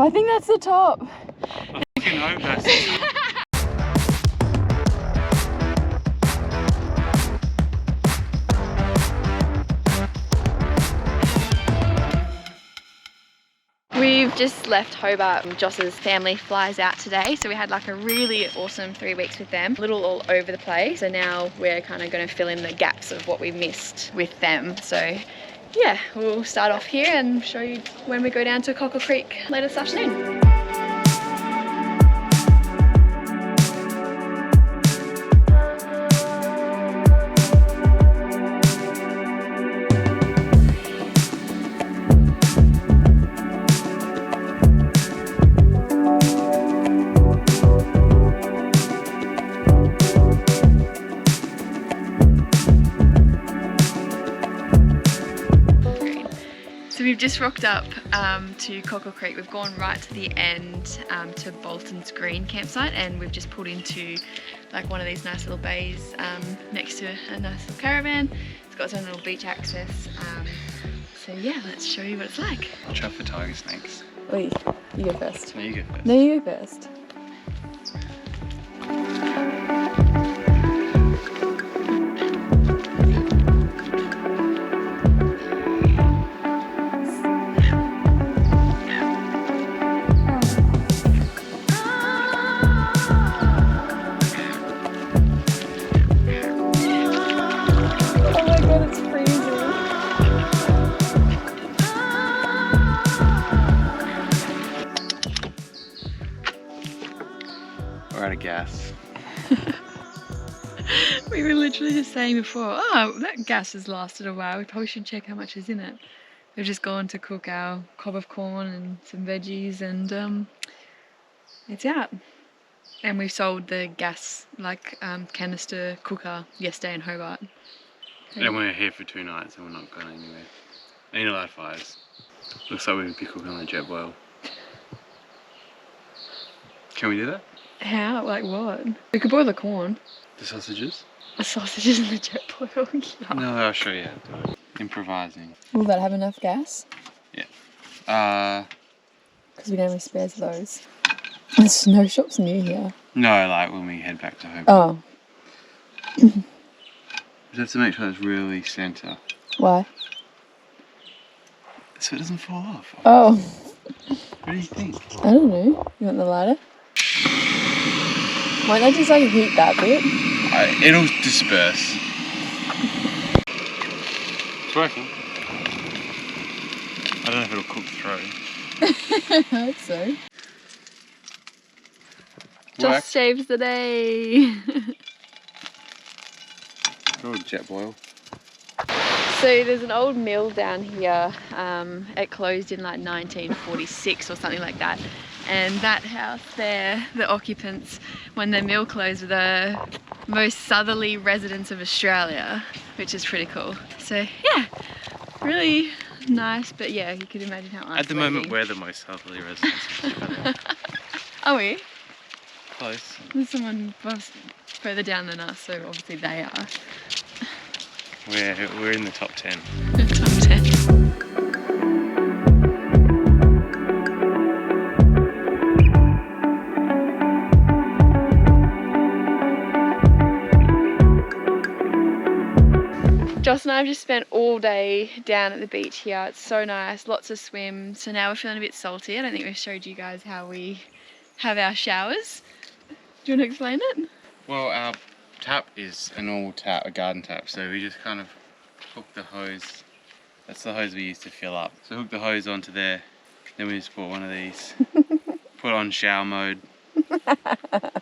I think that's the top. I fucking hope that's the top. We've just left Hobart. Joss's family flies out today, so we had like a really awesome 3 weeks with them. A little all over the place. So now we're kind of going to fill in the gaps of what we missed with them. So yeah, we'll start off here and show you when we go down to Cockle Creek later this afternoon. So we've just rocked up to Cockle Creek. We've gone right to the end to Boltons Green campsite, and we've just pulled into like one of these nice little bays next to a nice little caravan. It's got its own little beach access. So yeah, let's show you what it's like. Watch out for tiger snakes. Oi, you go first. No, you go first. No, you go first. We're out of gas. We were literally just saying before, oh, that gas has lasted a while. We probably should check how much is in it. We've just gone to cook our cob of corn and some veggies, and it's out. And we sold the gas canister cooker yesterday in Hobart. And we're here for 2 nights and we're not going anywhere. Ain't allowed fires. Looks like we would be cooking on the jet boil. Can we do that? How? Like what? We could boil the corn. The sausages? The sausages in the jet boil. Yeah. No, I'll show you how to do it. Improvising. Will that have enough gas? Yeah. Because we don't have any spares of those. There's no shops near here. No, like when we head back to home. Oh. Just have to make sure it's really centre. Why? So it doesn't fall off. Oh. What do you think? I don't know. You want the lighter? Why not just like heat that bit? It'll disperse. It's working. I don't know if it'll cook through. I hope so. Just saves the day. Oh, jet boil. So there's an old mill down here. It closed in like 1946 or something like that. And that house there, the occupants, when the mill closed, were the most southerly residents of Australia, which is pretty cool. So yeah, really nice, but yeah, you could imagine how isolating. At the moment, we're the most southerly residents of Australia. Are we? Close. There's someone further down than us, so obviously they are. We're in the top 10. Top 10. Joss and I have just spent all day down at the beach here. It's so nice, lots of swims. So now we're feeling a bit salty. I don't think we've showed you guys how we have our showers. Do you want to explain it? Well, our tap is a normal tap, a garden tap, so we just kind of hook the hose. That's the hose we use to fill up. So hook the hose onto there, then we just bought one of these, put it on shower mode,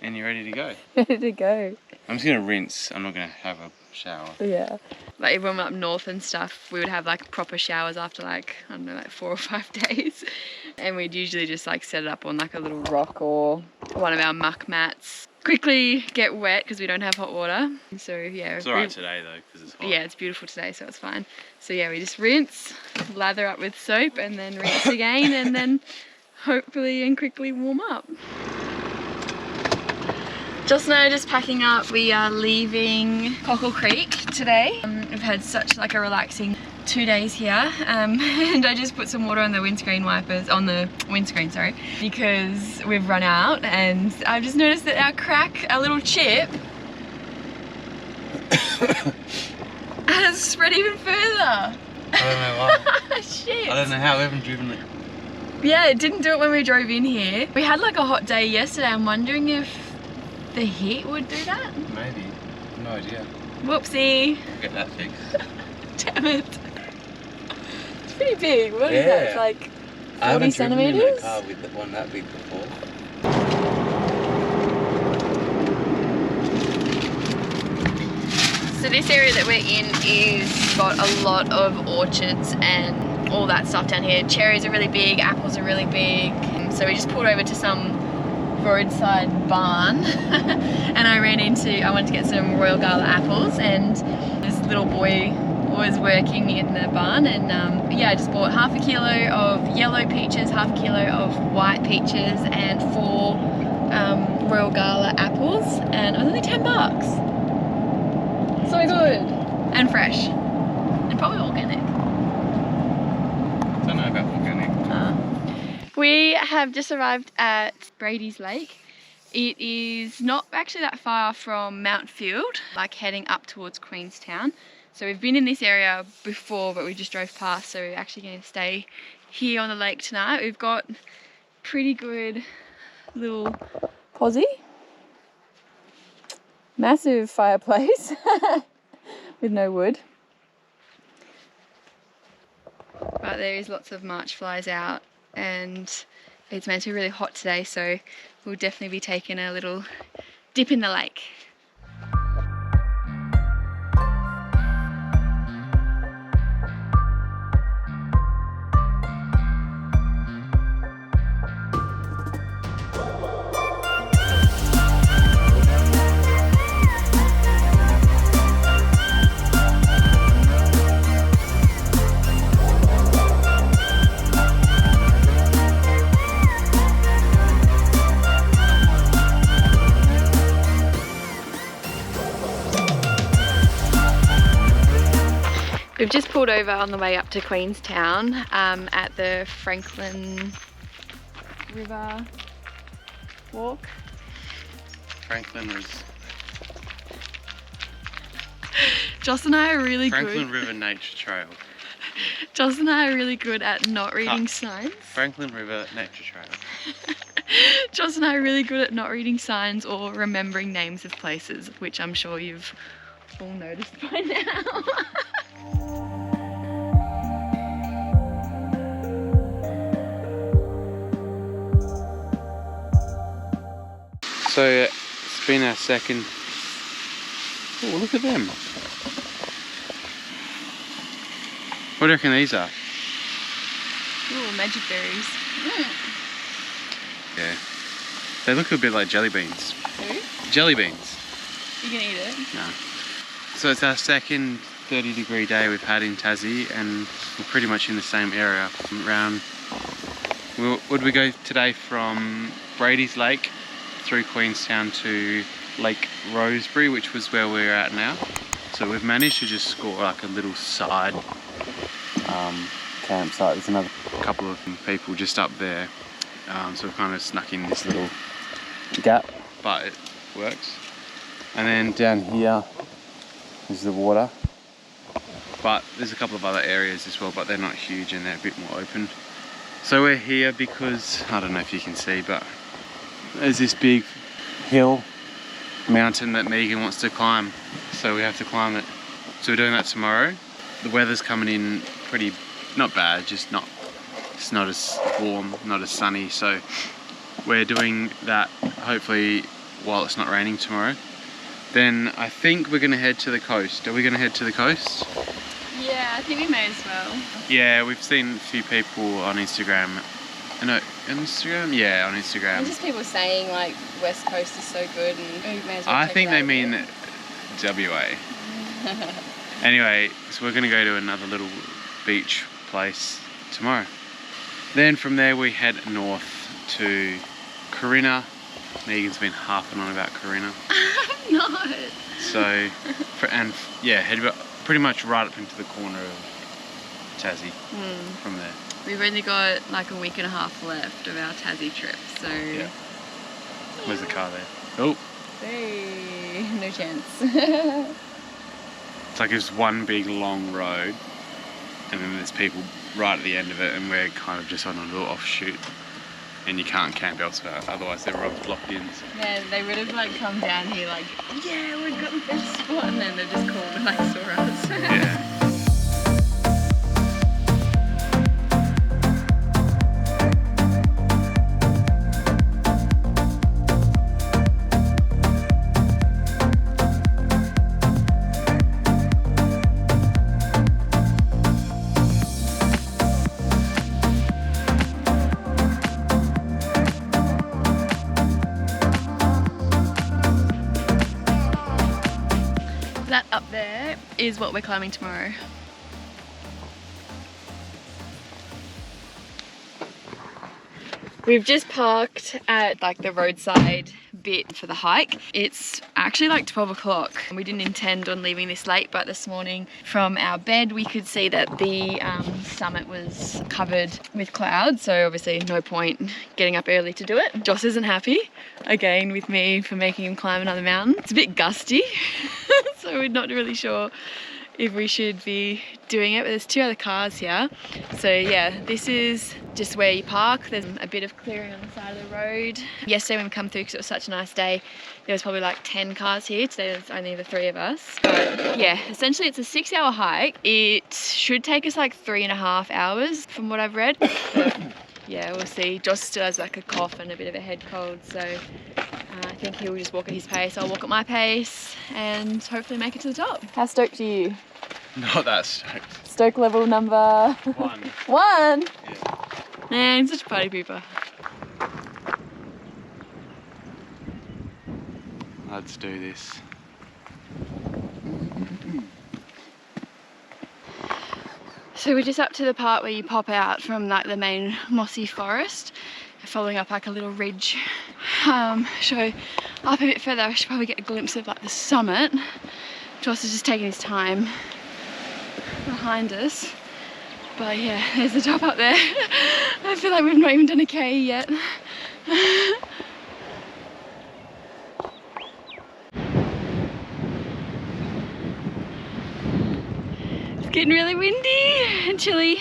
and you're ready to go. Ready to go. I'm just gonna rinse, I'm not gonna have a shower. Yeah. Like when we're up north and stuff, we would have like proper showers after like, I don't know, like 4 or 5 days. And we'd usually just like set it up on like a little rock or one of our muck mats. Quickly get wet because we don't have hot water. So yeah. It's alright today though, because it's hot. Yeah, it's beautiful today, so it's fine. So yeah, we just rinse, lather up with soap, and then rinse again, and then hopefully and quickly warm up. Joss and I are just packing up. We are leaving Cockle Creek today. We've had such like a relaxing 2 days here, and I just put some water on the windscreen wipers, on the windscreen, sorry, because we've run out, and I've just noticed that our little chip has spread even further. I don't know why. Shit. I don't know how we haven't driven it. Yeah, it didn't do it when we drove in here. We had like a hot day yesterday. I'm wondering if the heat would do that? Maybe. No idea. Whoopsie. We'll get that fixed. Damn it. It's pretty big. What is that? It's like 40 centimeters? I haven't driven in a car with one that big before. So this area that we're in is got a lot of orchards and all that stuff down here. Cherries are really big, apples are really big. So we just pulled over to some roadside barn and I wanted to get some Royal Gala apples, and this little boy was working in the barn, and yeah, I just bought half a kilo of yellow peaches, half a kilo of white peaches, and 4 Royal Gala apples, and it was only $10. So good and fresh and probably organic. I don't know about organic. We have just arrived at Bradys Lake. It is not actually that far from Mount Field, like heading up towards Queenstown. So we've been in this area before, but we just drove past, so we're actually going to stay here on the lake tonight. We've got pretty good little posse. Massive fireplace with no wood. But there is lots of March flies out, and it's meant to be really hot today, so we'll definitely be taking a little dip in the lake. We've just pulled over on the way up to Queenstown at the Franklin River walk. Franklin was... Joss and I are really Franklin good. River Nature Trail. Joss and I are really good at not reading signs. Franklin River Nature Trail. Joss and I are really good at not reading signs or remembering names of places, which I'm sure you've all noticed by now. So it's been our second... Oh, look at them. What do you reckon these are? Ooh, magic berries. Yeah. They look a bit like jelly beans. Who? Jelly beans. You can eat it? No. So it's our second 30-degree day we've had in Tassie, and we're pretty much in the same area. Around... Would we go today from Bradys Lake through Queenstown to Lake Roseberry, which was where we're at now. So we've managed to just score like a little side campsite. There's another couple of people just up there, so we've kind of snuck in this little gap, but it works. And then down here is the water, but there's a couple of other areas as well, but they're not huge and they're a bit more open. So we're here because, I don't know if you can see, but there's this big mountain that Megan wants to climb, so we have to climb it. So we're doing that tomorrow. The weather's coming in pretty, not bad, just not, it's not as warm, not as sunny, so we're doing that hopefully while it's not raining tomorrow. Then I think we're going to head to the coast. Are we going to head to the coast? Yeah, I think we may as well. Yeah, we've seen a few people on Instagram. No, Instagram? Yeah, on Instagram. And just people saying like West Coast is so good, and we may as well I check think it they out mean again. WA. Anyway, so we're going to go to another little beach place tomorrow. Then from there we head north to Corinna. Megan's been harping on about Corinna. I'm not. So, and yeah, head pretty much right up into the corner of Tassie from there. We've only got like a week and a half left of our Tassie trip, so... Yeah. Where's the car there? Oh! Hey, no chance. It's like just one big long road, and then there's people right at the end of it, and we're kind of just on a little offshoot, and you can't camp elsewhere, otherwise everyone's blocked in. So. Yeah, they would have like come down here like, yeah, we've got the best spot, and then they've just called and like saw us. Yeah. That up there is what we're climbing tomorrow. We've just parked at like the roadside bit for the hike. It's actually like 12 o'clock. We didn't intend on leaving this late, but this morning from our bed we could see that the summit was covered with clouds, so obviously no point getting up early to do it. Joss isn't happy again with me for making him climb another mountain. It's a bit gusty so we're not really sure if we should be doing it, but there's two other cars here. So yeah, this is just where you park. There's a bit of clearing on the side of the road. Yesterday when we come through, because it was such a nice day, there was probably like 10 cars here. Today there's only the 3 of us. But yeah, essentially it's a 6-hour hike. It should take us like 3.5 hours from what I've read. But yeah, we'll see. Joss still has like a cough and a bit of a head cold, so I think he'll just walk at his pace. I'll walk at my pace and hopefully make it to the top. How stoked are you? Not that stoked. Stoke level number 1. 1? Yeah. Man, such a party pooper. Let's do this. So we're just up to the part where you pop out from like the main mossy forest, following up like a little ridge. So up a bit further I should probably get a glimpse of like the summit. Joss is just taking his time behind us. But yeah, there's the top up there. I feel like we've not even done a K yet. It's getting really windy and chilly,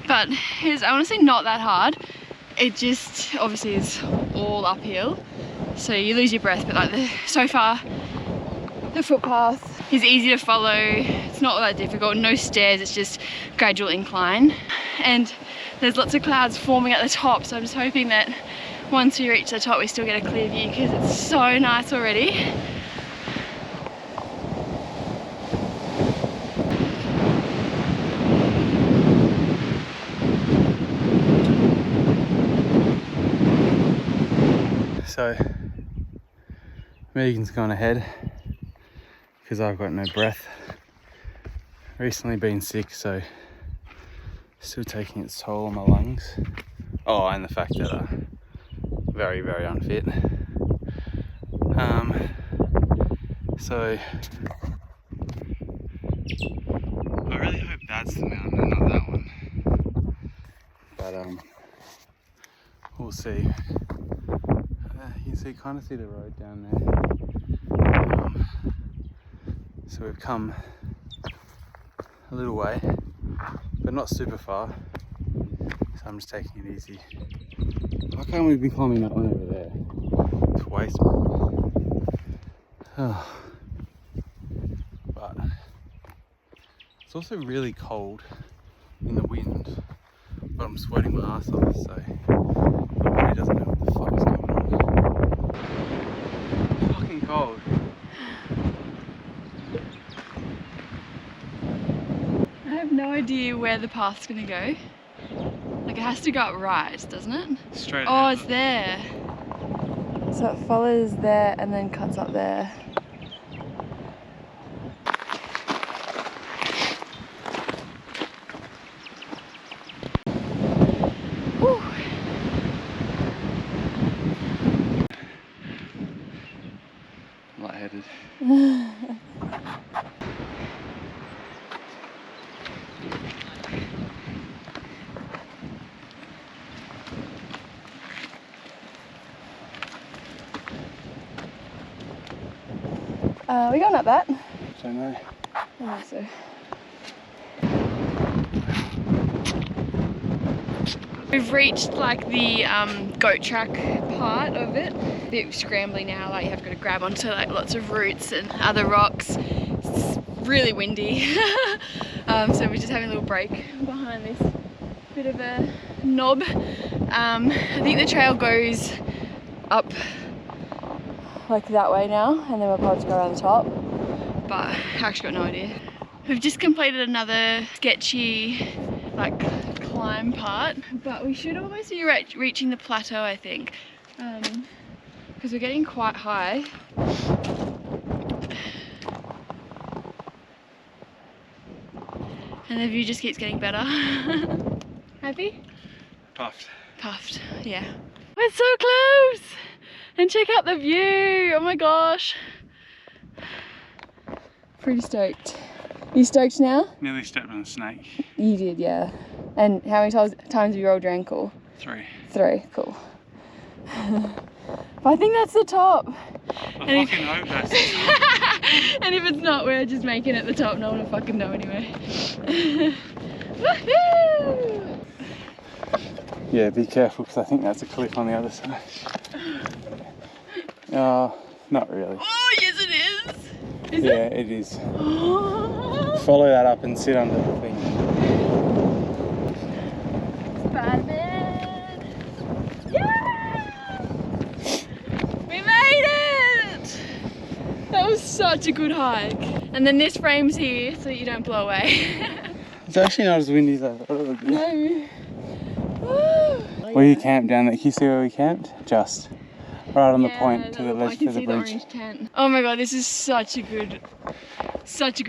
but it's honestly not that hard. It just obviously is all uphill, so you lose your breath, but like so far the footpath is easy to follow. It's not that difficult, no stairs, it's just gradual incline, and there's lots of clouds forming at the top, so I'm just hoping that once we reach the top we still get a clear view, because it's so nice already. So Megan's gone ahead because I've got no breath. Recently been sick, so still taking its toll on my lungs. Oh, and the fact that I'm very, very unfit. So I really hope that's the mountain and not that one. But we'll see. You can kind of see the road down there. So we've come a little way, but not super far. So I'm just taking it easy. Why can't we be climbing that one over there? It's way small. Oh. But it's also really cold in the wind, but I'm sweating my ass off, so my body doesn't know what the fuck is going on. Fucking cold. I have no idea where the path's gonna go. Like it has to go up right, doesn't it? Straight Oh, it's there. So it follows there and then cuts up there. Whew. We going up that? Don't know. I think so. We've reached like the goat track part of it. A bit scrambly now, like you have got to grab onto like lots of roots and other rocks. It's really windy. So we're just having a little break behind this bit of a knob. I think the trail goes up like that way now, and then we'll probably just go around the top. But I actually got no idea. We've just completed another sketchy like climb part, but we should almost be reaching the plateau, I think, because we're getting quite high. And the view just keeps getting better. Happy? Puffed. Puffed, yeah. We're so close! And check out the view! Oh my gosh! Pretty stoked. You stoked now? Nearly stepped on a snake. You did, yeah. And how many times have you rolled your ankle? 3. 3, cool. But I think that's the top. I fucking hope that's the top. And if it's not, we're just making it the top. No one will fucking know anyway. Woohoo! Yeah, be careful because I think that's a cliff on the other side. Not really. Oh, yes it is! Is Yeah, it is. Follow that up and sit under the thing. Spider-Man! Yeah! We made it! That was such a good hike. And then this frame's here so that you don't blow away. It's actually not as windy as I thought it would be. No. Woo! Where you camped down there, can you see where we camped? Just right on the point to the I left can of the see bridge. orange tent. Oh my god, this is such a good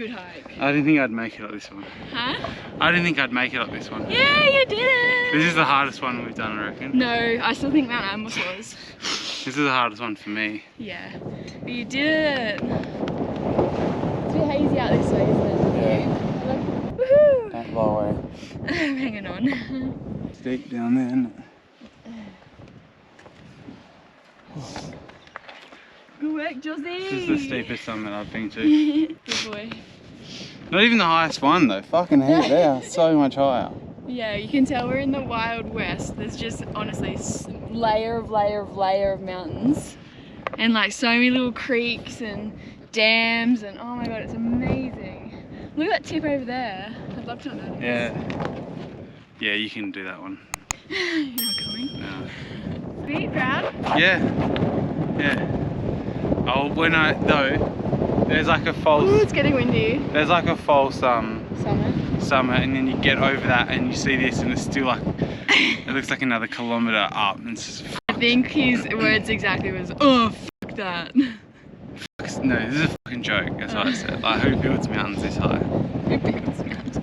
hike. I didn't think I'd make it up this one. Huh? I didn't think I'd make it up this one. Yeah, you did it! This is the hardest one we've done, I reckon. No, I still think Mount Amos was. This is the hardest one for me. Yeah, but you did it. It's a bit hazy out this way, isn't it? Yeah. Look. Woohoo! Don't blow away. I'm hanging on. Steep down there, isn't it? Good work, Josie. This is the steepest summit I've been to. Good boy. Not even the highest one though. Fucking hell, they are so much higher. Yeah, you can tell we're in the Wild West. There's just honestly layer of mountains, and like so many little creeks and dams, and oh my god, it's amazing. Look at that tip over there. I'd love to know. Yeah. Yeah, you can do that one. You're not coming? No. Be proud? Yeah. Yeah. Oh, there's like a false. Ooh, it's getting windy. There's like a false Summit. and then you get over that and you see this and it's still like it looks like another kilometre up and it's just I think his words exactly was, oh fuck that. no, this is a fucking joke, that's what I said. Like who builds mountains this high? Who builds mountains?